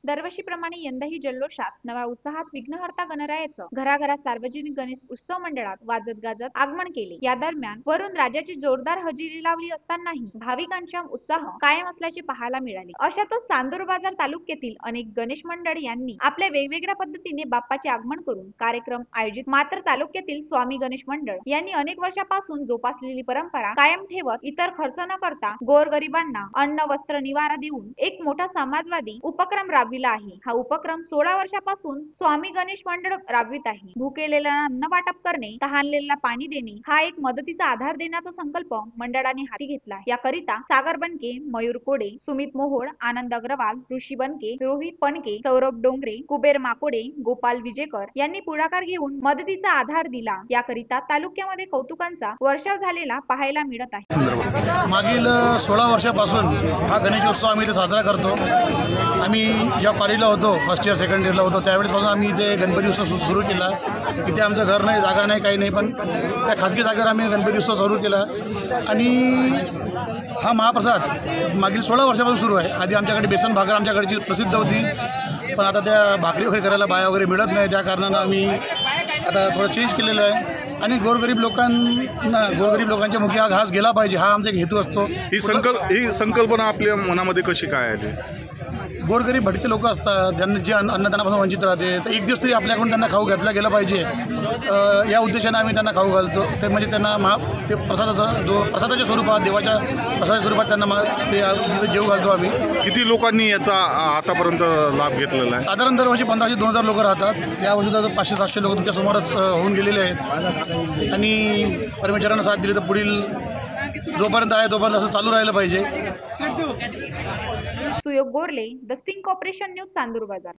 दरवर्षीप्रमाणे यंदाही जल्लोषात नव्या उत्साहात विघ्नहर्ता गणरायाचं घराघरात सार्वजनिक गणेश उत्सव मंडळात वाजत गाजत आगमन केले। या दरम्यान वरून राज्याची जोरदार हजेरी लावली असतानाही भाविकांचा उत्साह कायम असल्याचे पाहायला मिळाले। अशातच चांदूर बाजार तालुक्यातील अनेक गणेश मंडळ यांनी आपल्या वेगवेगळ्या पद्धतीने बाप्पाचे आगमन करून कार्यक्रम आयोजित। मात्र तालुक्यातील स्वामी गणेश मंडळ यांनी अनेक वर्षापासून जोपासलेली परंपरा कायम ठेवत इतर खर्च न करता गोरगरिबांना अन्न वस्त्र निवारा देऊन एक मोठा समाजवादी उपक्रम राबविला आहे। हा उपक्रम 16 वर्षापासून स्वामी गणेश मंडळ राबवित आहे। भुकेलेला अन्न वाटप करणे, तहानलेला पाणी देणे हा एक मदतीचा आधार देण्याचा संकल्प मंडळाने हाती घेतला आहे। याकरिता सागर बनके, मयूर कोडे, सुमित मोहोळ, आनंद अग्रवाल, ऋषी बनके, रोहित पणके, सौरभ डोंगरे, कुबेर माकोडे, गोपाल विजेकर यांनी पुढाकार घेऊन मदतीचा आधार दिला। याकरिता तालुक्यामध्ये कौतुकांचा वर्षाव झालेला पाहायला मिळत आहे। मागील 16 वर्षापासून हा गणेशोत्सव आम्ही इथे साजरा करतो। आम्ही जेव्हा कॉलेजला होतो, फर्स्ट इयर सेकंड इयरला होतो, त्यावेळेसपासून आम्ही इथे गणपती उत्सव सुरू केला। इथे आमचं घर नाही, जागा नाही, काही नाही, पण त्या खाजगी जागेवर आम्ही गणपती उत्सव सुरू केला। आणि हा महाप्रसाद मागील 16 वर्षापासून सुरू आहे। आधी आमच्याकडे बेसन भाकर आमच्याकडची प्रसिद्ध होती, पण आता त्या भाकरी वगैरे करायला बाया वगैरे मिळत नाही, त्या कारणानं आम्ही आता थोडं चेंज केलेलं आहे। आणि गोरगरीब लोकांच्या मुखी हा घास गेला पाहिजे, हा आमचा एक हेतू असतो। ही संकल्पना आपल्या मनामध्ये कशी काय आहे? गोरगरीब भटके लोक असतात, ज्यांना जे अन्नदानापासून वंचित राहते, तर एक दिवस तरी आपल्याकडून त्यांना खाऊ घातला गेला पाहिजे, या उद्देशाने आम्ही त्यांना खाऊ घालतो। ते म्हणजे त्यांना ते प्रसादाच्या स्वरूपात, देवाच्या प्रसादाच्या स्वरूपात त्यांना ते जेव घालतो आम्ही। किती लोकांनी याचा आतापर्यंत लाभ घेतलेला आहे? साधारण दरवर्षी 1500 ते 2000 लोक राहतात। या वर्षी 500-700 लोक तुमच्या समोरच होऊन गेलेले आहेत। आणि परमेश्वरानं साथ दिली तर पुढील जोपर्यंत आहे तोपर्यंत असं चालू राहिलं पाहिजे। Suyog Gorle, the sting corporation news, Chandur बाजार।